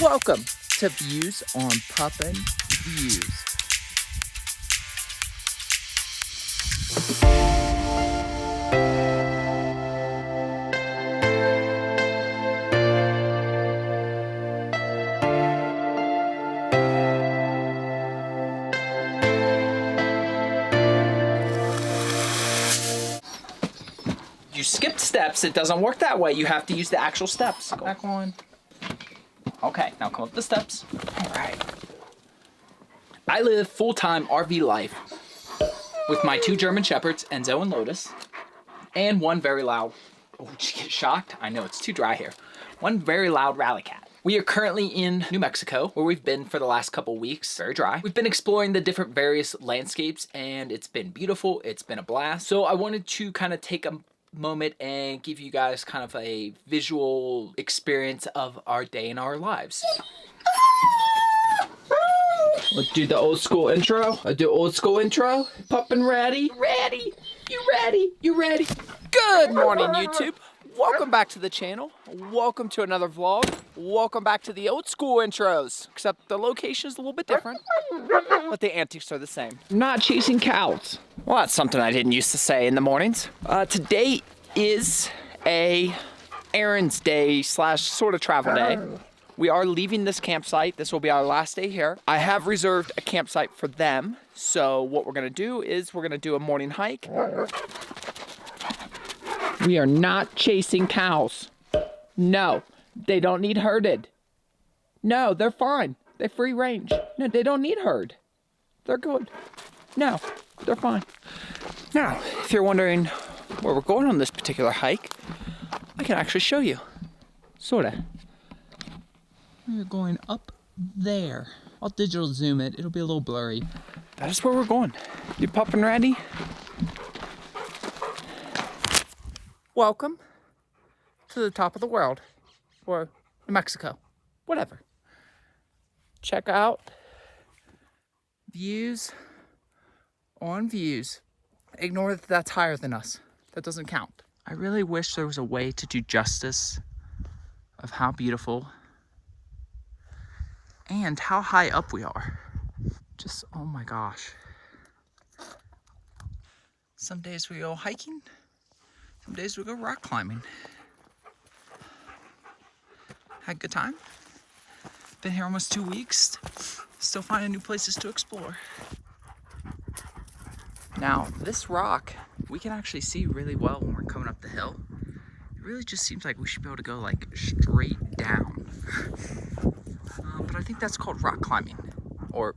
Welcome to Views on Puppin' Views. You skipped steps. It doesn't work that way. You have to use the actual steps. Go back one. Okay, now come up the steps. All right. I live full-time RV life with my 2 German Shepherds, Enzo and Lotus, and one very loud, oh, did you get shocked? I know, it's too dry here. One very loud rally cat. We are currently in New Mexico, where we've been for the last couple weeks. Very dry. We've been exploring the different various landscapes, and it's been beautiful. It's been a blast. So I wanted to kind of take a moment and give you guys kind of a visual experience of our day in our lives. Let's do the old school intro. Puppin' ready? Ready. You ready? You ready? Good morning, YouTube. Welcome back to the channel. Welcome to another vlog. Welcome back to the old school intros, except the location is a little bit different, but the antics are the same. I'm not chasing cows. Well, that's something I didn't used to say in the mornings. Today is a errands day / sort of travel day. We are leaving this campsite. This will be our last day here. I have reserved a campsite for them. So what we're gonna do is we're gonna do a morning hike. We are not chasing cows. No, they don't need herded. No, they're fine. They're free range. No, they don't need herd. They're good. No, they're fine. Now, if you're wondering where we're going on this particular hike, I can actually show you. Sorta. We're going up there. I'll digital zoom it. It'll be a little blurry. That is where we're going. You puppin' ready? Welcome to the top of the world, or New Mexico, whatever. Check out views on views. Ignore that that's higher than us. That doesn't count. I really wish there was a way to do justice of how beautiful and how high up we are. Just, oh my gosh. Some days we go hiking. Some days we go rock climbing. Had a good time. Been here almost 2 weeks. Still finding new places to explore. Now, this rock, we can actually see really well when we're coming up the hill. It really just seems like we should be able to go like straight down. But I think that's called rock climbing. Or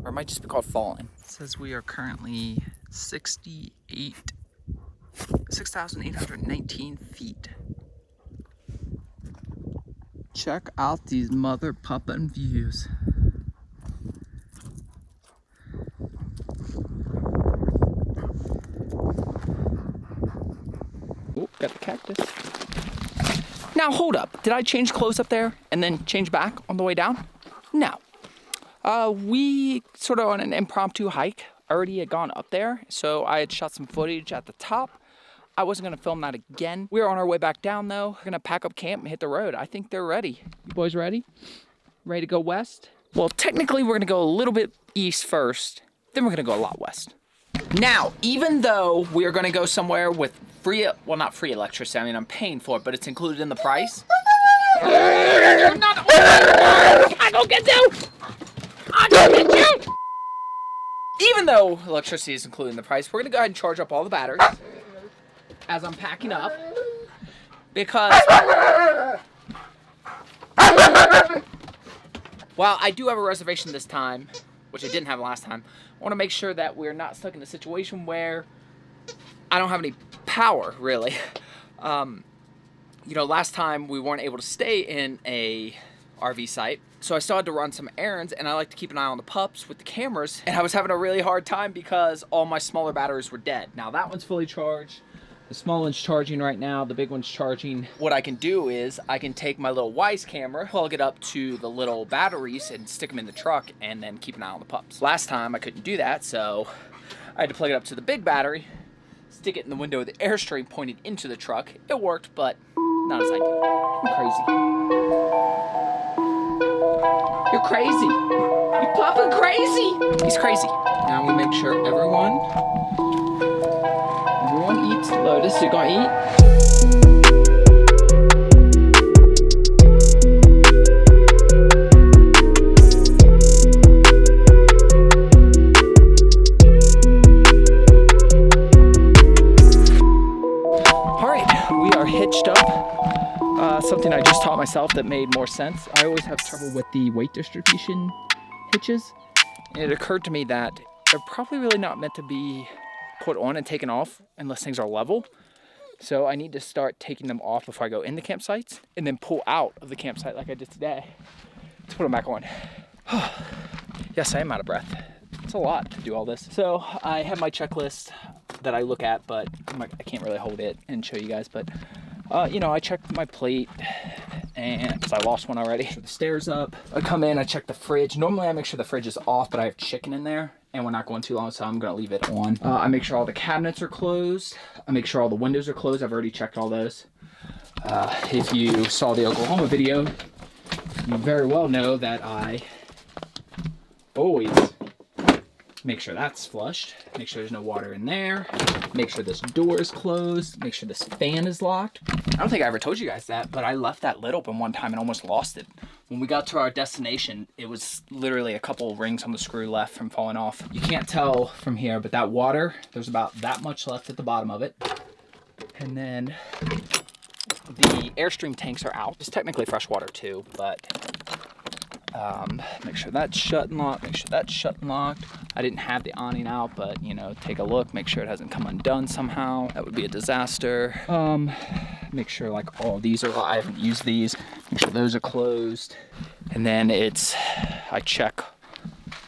it might just be called falling. It says we are currently 6,819 feet. Check out these mother puppin' views. Oh, got the cactus. Now hold up, did I change clothes up there and then change back on the way down? No. We sort of on an impromptu hike already had gone up there, so I had shot some footage at the top. I wasn't gonna film that again. We are on our way back down though. We're gonna pack up camp and hit the road. I think they're ready. You boys ready? Ready to go west? Well, technically we're gonna go a little bit east first, then we're gonna go a lot west. Now, even though we are gonna go somewhere with free, well, not free electricity, I mean, I'm paying for it, but it's included in the price. I'm gonna get you! I'm gonna get you! Even though electricity is included in the price, we're gonna go ahead and charge up all the batteries as I'm packing up, because while I do have a reservation this time, which I didn't have last time, I want to make sure that we're not stuck in a situation where I don't have any power, really. You know, last time we weren't able to stay in a RV site, so I still had to run some errands, and I like to keep an eye on the pups with the cameras, and I was having a really hard time because all my smaller batteries were dead. Now that one's fully charged. The small one's charging right now, the big one's charging. What I can do is I can take my little Wise camera, plug it up to the little batteries and stick them in the truck and then keep an eye on the pups. Last time I couldn't do that, so I had to plug it up to the big battery, stick it in the window with the Airstream pointed into the truck. It worked, but not as ideal. I'm crazy. You're crazy. You popping crazy. He's crazy. Now we make sure everyone eats. Lotus, you gonna eat? Hitched up. Something I just taught myself that made more sense. I always have trouble with the weight distribution hitches. And it occurred to me that they're probably really not meant to be put on and taken off unless things are level. So I need to start taking them off before I go in the campsites and then pull out of the campsite like I did today to put them back on. Yes, I am out of breath. It's a lot to do all this. So I have my checklist that I look at, but I can't really hold it and show you guys. But you know, I checked my plate, and because I lost one already. The stairs up. I come in, I check the fridge. Normally I make sure the fridge is off, but I have chicken in there, and we're not going too long, so I'm gonna leave it on. I make sure all the cabinets are closed. I make sure all the windows are closed. I've already checked all those. If you saw the Oklahoma video, you very well know that I always make sure that's flushed, make sure there's no water in there, make sure this door is closed, make sure this fan is locked. I don't think I ever told you guys that, but I left that lid open one time and almost lost it. When we got to our destination, it was literally a couple rings on the screw left from falling off. You can't tell from here, but that water, there's about that much left at the bottom of it. And then the Airstream tanks are out. It's technically fresh water too, but make sure that's shut and locked, make sure that's shut and locked. I didn't have the awning out, but you know, take a look, make sure it hasn't come undone somehow. That would be a disaster. Make sure like all these are, I haven't used these, make sure those are closed. And then I check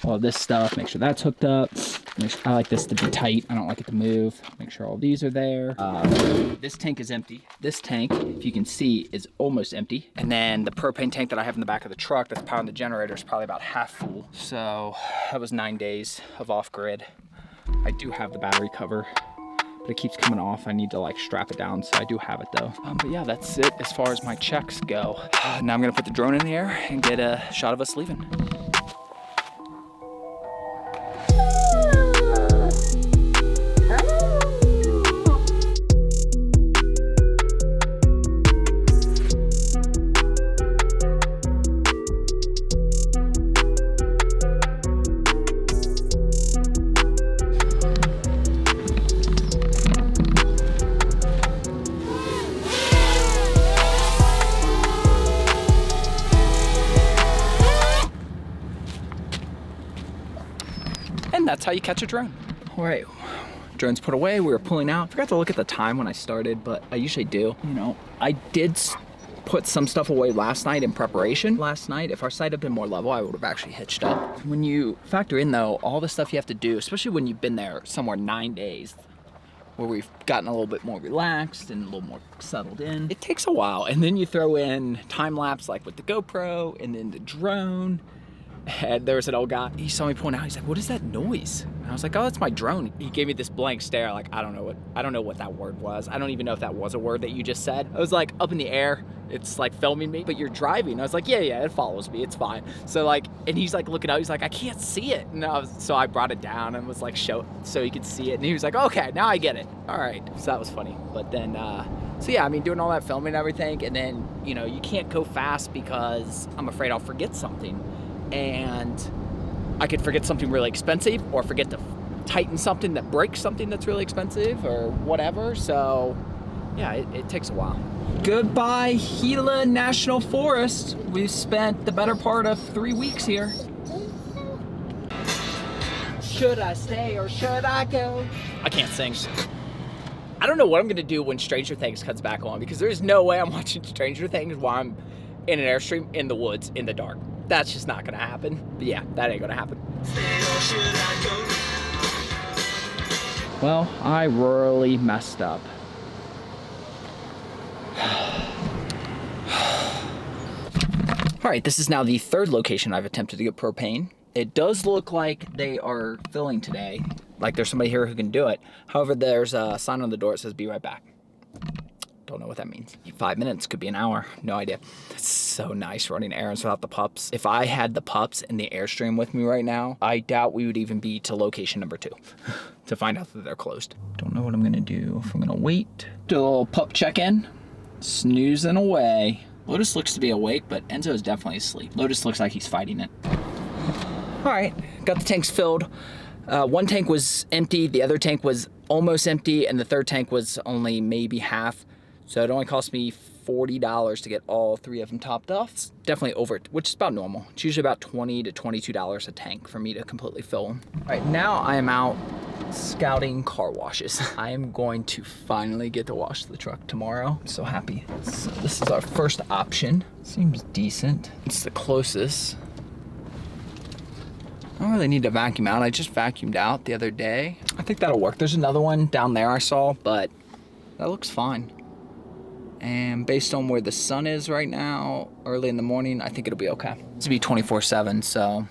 all this stuff, make sure that's hooked up. I like this to be tight, I don't like it to move. Make sure all these are there. This tank is empty. This tank, if you can see, is almost empty. And then the propane tank that I have in the back of the truck that's powering the generator is probably about half full. So that was 9 days of off-grid. I do have the battery cover, but it keeps coming off. I need to like strap it down, so I do have it though. But yeah, that's it as far as my checks go. Now I'm gonna put the drone in the air and get a shot of us leaving. And that's how you catch a drone. All right, drone's put away, we were pulling out. Forgot to look at the time when I started, but I usually do. You know, I did put some stuff away last night in preparation. Last night, if our site had been more level, I would have actually hitched up. When you factor in though, all the stuff you have to do, especially when you've been there somewhere 9 days, where we've gotten a little bit more relaxed and a little more settled in, it takes a while. And then you throw in time lapse like with the GoPro and then the drone. And there was an old guy, he saw me point out, he's like, what is that noise? And I was like, oh, that's my drone. He gave me this blank stare, like, I don't know what that word was. I don't even know if that was a word that you just said. I was like, up in the air, it's like filming me, but you're driving. I was like, yeah, it follows me, it's fine. So like, and he's like looking out, he's like, I can't see it. And so I brought it down and was like, so he could see it. And he was like, okay, now I get it. All right, so that was funny. But then, so yeah, I mean, doing all that filming and everything, and then, you know, you can't go fast because I'm afraid I'll forget something. And I could forget something really expensive or forget to tighten something that breaks something that's really expensive or whatever. So yeah, it takes a while. Goodbye, Gila National Forest. We've spent the better part of 3 weeks here. Should I stay or should I go? I can't sing. I don't know what I'm gonna do when Stranger Things comes back on, because there's no way I'm watching Stranger Things while I'm in an Airstream in the woods in the dark. That's just not gonna happen. But yeah, that ain't gonna happen. Well, I royally messed up. All right, this is now the third location I've attempted to get propane. It does look like they are filling today, like there's somebody here who can do it. However, there's a sign on the door that says be right back. Don't know what that means. 5 minutes, could be an hour, no idea. It's so nice running errands without the pups. If I had the pups in the Airstream with me right now, I doubt we would even be to location number 2 to find out that they're closed. Don't know what I'm gonna do, if I'm gonna wait. Do a little pup check-in, snoozing away. Lotus looks to be awake, but Enzo is definitely asleep. Lotus looks like he's fighting it. All right, got the tanks filled. One tank was empty, the other tank was almost empty, and the third tank was only maybe half. So it only cost me $40 to get all 3 of them topped off. It's definitely over, which is about normal. It's usually about $20 to $22 a tank for me to completely fill them. All right, now I am out scouting car washes. I am going to finally get to wash the truck tomorrow. I'm so happy. So this is our first option. Seems decent. It's the closest. I don't really need to vacuum out. I just vacuumed out the other day. I think that'll work. There's another one down there I saw, but that looks fine. And based on where the sun is right now, early in the morning, I think it'll be okay. It's be 24/7, so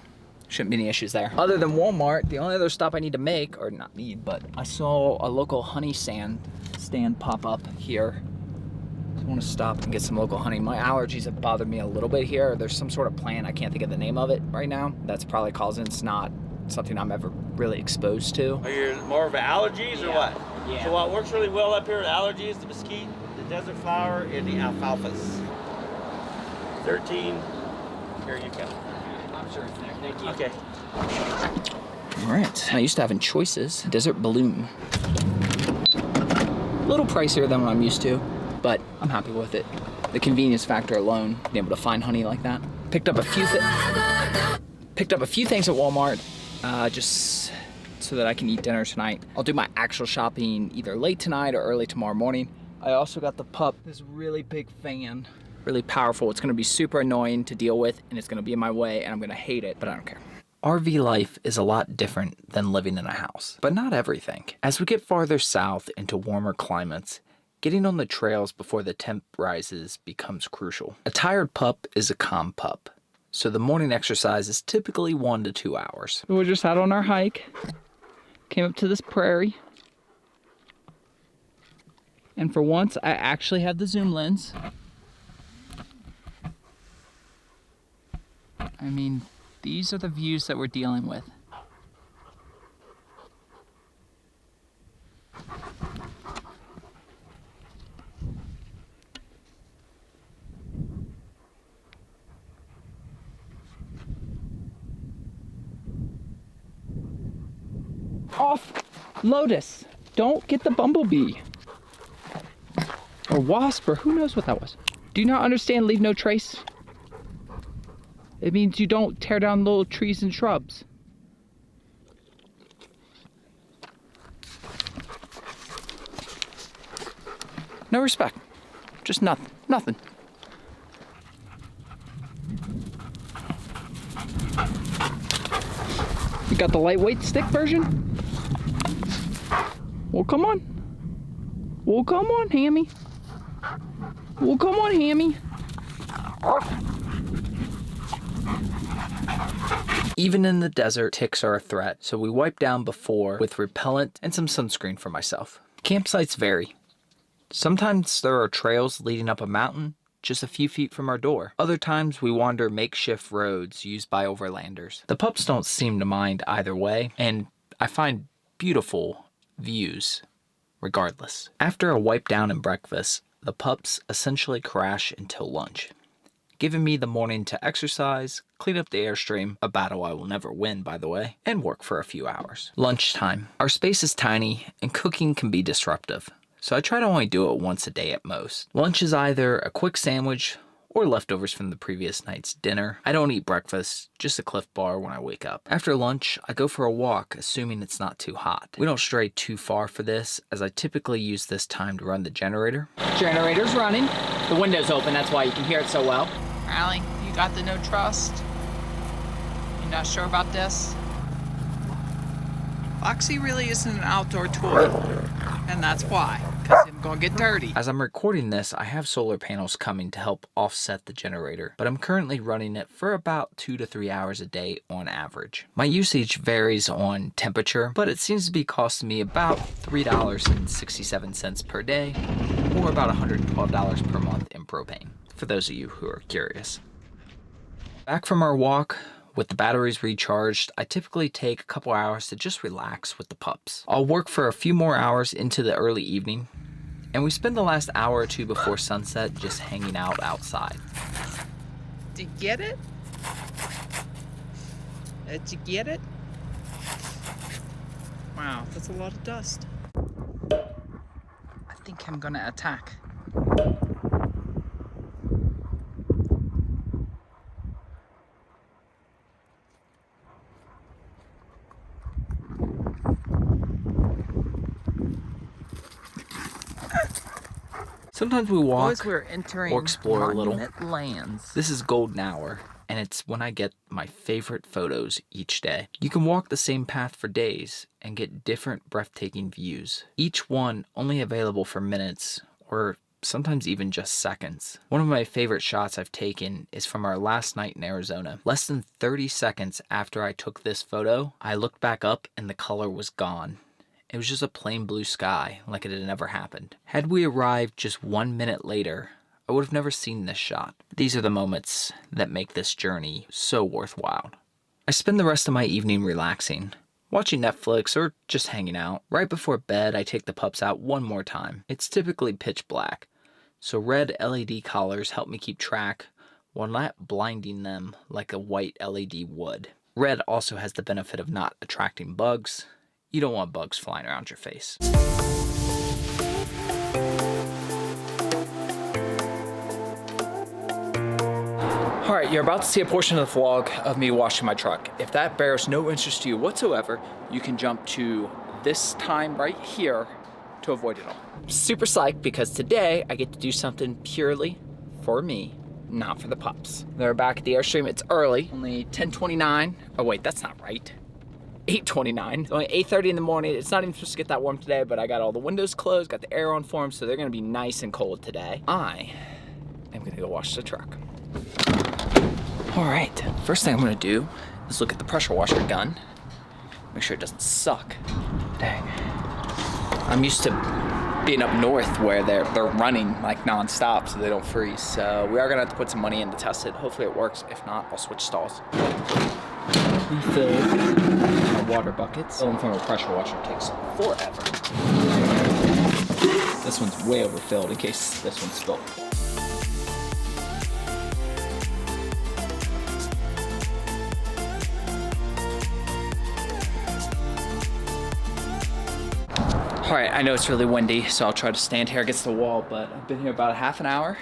shouldn't be any issues there. Other than Walmart, the only other stop I need to make, or not need, but I saw a local honey stand pop up here. I want to stop and get some local honey. My allergies have bothered me a little bit here. There's some sort of plant, I can't think of the name of it right now. That's probably causing, it's not something I'm ever really exposed to. Are you more of allergies or what? Yeah. So what works really well up here with allergies, the mesquite, the desert flower, and the alfalfas. 13, here you go. I'm sure it's there, thank you. Okay. All right, I used to having choices. Desert Bloom. A little pricier than what I'm used to, but I'm happy with it. The convenience factor alone, being able to find honey like that. Picked up a few things at Walmart, just so that I can eat dinner tonight. I'll do my actual shopping either late tonight or early tomorrow morning. I also got the pup, this really big fan, really powerful. It's gonna be super annoying to deal with, and it's gonna be in my way, and I'm gonna hate it, but I don't care. RV life is a lot different than living in a house, but not everything. As we get farther south into warmer climates, getting on the trails before the temp rises becomes crucial. A tired pup is a calm pup, so the morning exercise is typically 1 to 2 hours. We're just out on our hike, came up to this prairie, and for once I actually have the zoom lens. I mean, these are the views that we're dealing with. Off, Lotus. Don't get the bumblebee. Or wasp, or who knows what that was. Do you not understand leave no trace? It means you don't tear down little trees and shrubs. No respect. Just nothing. Nothing. You got the lightweight stick version? Well, come on. Well, come on, Hammy. Well, come on, Hammy. Even in the desert, ticks are a threat, so we wipe down before with repellent and some sunscreen for myself. Campsites vary. Sometimes there are trails leading up a mountain just a few feet from our door. Other times we wander makeshift roads used by overlanders. The pups don't seem to mind either way, and I find beautiful views regardless. After a wipe down and breakfast, the pups essentially crash until lunch, giving me the morning to exercise, clean up the Airstream, a battle I will never win by the way, and work for a few hours. Lunchtime. Our space is tiny and cooking can be disruptive, so I try to only do it once a day at most. Lunch is either a quick sandwich or leftovers from the previous night's dinner. I don't eat breakfast, just a Cliff Bar when I wake up. After lunch, I go for a walk, assuming it's not too hot. We don't stray too far for this, as I typically use this time to run the generator. Generator's running. The window's open, that's why you can hear it so well. Riley, you got the no trust? You not sure about this? Foxy really isn't an outdoor toy, and that's why, because it Gonna get dirty. As I'm recording this, I have solar panels coming to help offset the generator, but I'm currently running it for about 2 to 3 hours a day on average. My usage varies on temperature, but it seems to be costing me about $3.67 per day, or about $112 per month in propane, for those of you who are curious. Back from our walk, with the batteries recharged, I typically take a couple hours to just relax with the pups. I'll work for a few more hours into the early evening, and we spend the last hour or two before sunset just hanging out outside. Did you get it? Did you get it? Wow, that's a lot of dust. I think I'm gonna attack. Sometimes we walk Boys, we're entering or explore a little. Monument Lands. This is golden hour, and it's when I get my favorite photos each day. You can walk the same path for days and get different breathtaking views, each one only available for minutes or sometimes even just seconds. One of my favorite shots I've taken is from our last night in Arizona. Less than 30 seconds after I took this photo, I looked back up and the color was gone. It was just a plain blue sky, like it had never happened. Had we arrived just 1 minute later, I would have never seen this shot. These are the moments that make this journey so worthwhile. I spend the rest of my evening relaxing, watching Netflix or just hanging out. Right before bed, I take the pups out one more time. It's typically pitch black, so red LED collars help me keep track while not blinding them like a white LED would. Red also has the benefit of not attracting bugs. You don't want bugs flying around your face. All right, you're about to see a portion of the vlog of me washing my truck. If that bears no interest to you whatsoever, you can jump to this time right here to avoid it all. Super psyched because today I get to do something purely for me, not for the pups. They're back at the Airstream. It's early, only 10:29. Oh wait, that's not right. 8:29. It's only 8:30 in the morning. It's not even supposed to get that warm today, but I got all the windows closed, got the air on for them, so they're gonna be nice and cold today. I am gonna go wash the truck. All right, first thing I'm gonna do is look at the pressure washer gun. Make sure it doesn't suck. Dang. I'm used to being up north where they're running like nonstop so they don't freeze. So we are gonna have to put some money in to test it. Hopefully it works. If not, I'll switch stalls. Refill my water buckets. Filling from a pressure washer takes forever. This one's way overfilled in case this one's full. All right, I know it's really windy, so I'll try to stand here against the wall, but I've been here about a half an hour.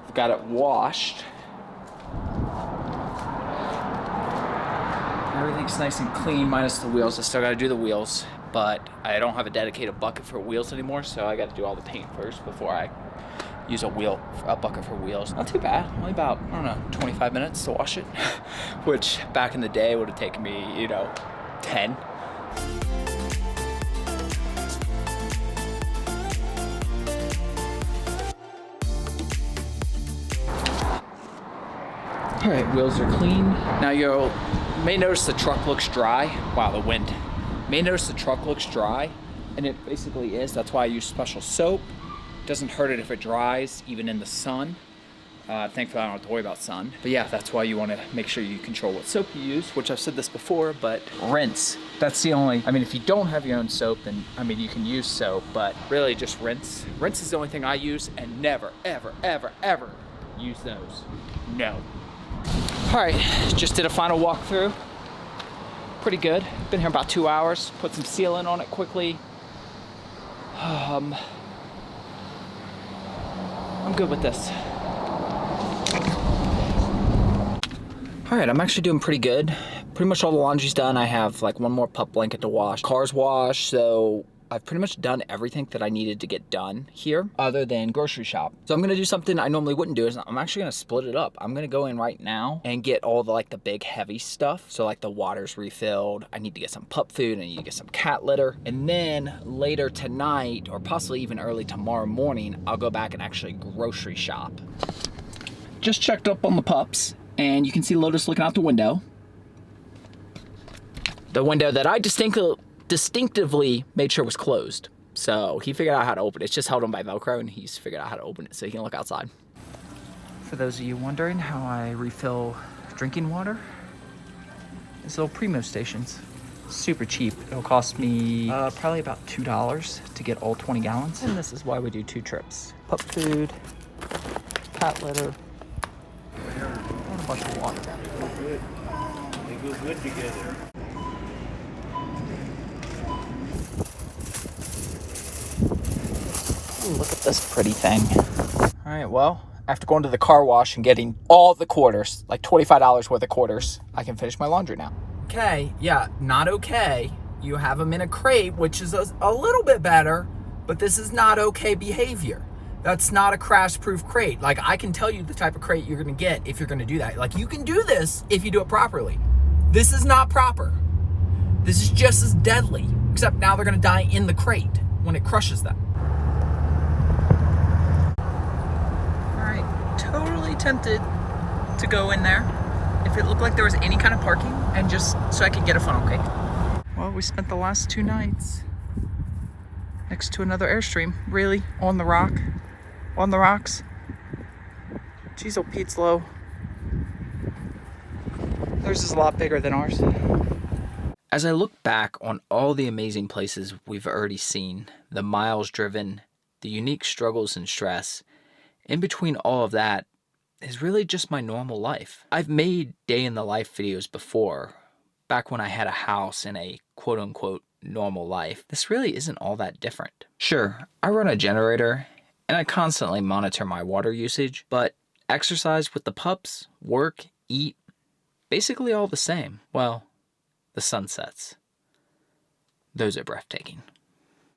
I've got it washed. Everything's nice and clean, minus the wheels. I still gotta do the wheels, but I don't have a dedicated bucket for wheels anymore, so I gotta do all the paint first before I use a bucket for wheels. Not too bad, only about, I don't know, 25 minutes to wash it, which back in the day would have taken me, 10. All right, wheels are clean. Now you may notice the truck looks dry. Wow, the wind. May notice the truck looks dry, and it basically is. That's why I use special soap. Doesn't hurt it if it dries, even in the sun. Thankfully, I don't have to worry about sun. But yeah, that's why you want to make sure you control what soap you use, which I've said this before, but rinse. That's the only, if you don't have your own soap, then, you can use soap, but really just rinse. Rinse is the only thing I use, and never, ever, ever, ever use those. No. All right, just did a final walkthrough. Pretty good. Been here about 2 hours. Put some sealant on it quickly. I'm good with this. All right, I'm actually doing pretty good. Pretty much all the laundry's done. I have like one more pup blanket to wash. Car's washed, so I've pretty much done everything that I needed to get done here other than grocery shop. So I'm gonna do something I normally wouldn't do is I'm actually gonna split it up. I'm gonna go in right now and get all the like the big heavy stuff. So like the water's refilled. I need to get some pup food. I need to get some cat litter. And then later tonight or possibly even early tomorrow morning, I'll go back and actually grocery shop. Just checked up on the pups and you can see Lotus looking out the window. The window that I distinctively made sure was closed. So he figured out how to open it. It's just held on by Velcro and he's figured out how to open it so he can look outside. For those of you wondering how I refill drinking water, these little Primo stations. Super cheap. It'll cost me probably about $2 to get all 20 gallons. And this is why we do 2 trips. Pup food, cat litter, and a bunch of water. They go good together. Ooh, look at this pretty thing. All right, well, after going to the car wash and getting all the quarters, like $25 worth of quarters, I can finish my laundry now. Okay, yeah, not okay. You have them in a crate, which is a little bit better, but this is not okay behavior. That's not a crash-proof crate. Like, I can tell you the type of crate you're gonna get if you're gonna do that. Like, you can do this if you do it properly. This is not proper. This is just as deadly, except now they're gonna die in the crate when it crushes them. Totally tempted to go in there if it looked like there was any kind of parking and just so I could get a funnel cake. Well, we spent the last 2 nights next to another Airstream. Really? On the rock? On the rocks? Jeez, old Pete's low. Theirs is a lot bigger than ours. As I look back on all the amazing places we've already seen, the miles driven, the unique struggles and stress, in between all of that is really just my normal life. I've made day in the life videos before, back when I had a house and a quote unquote normal life. This really isn't all that different. Sure, I run a generator and I constantly monitor my water usage, but exercise with the pups, work, eat, basically all the same. Well, the sunsets. Those are breathtaking.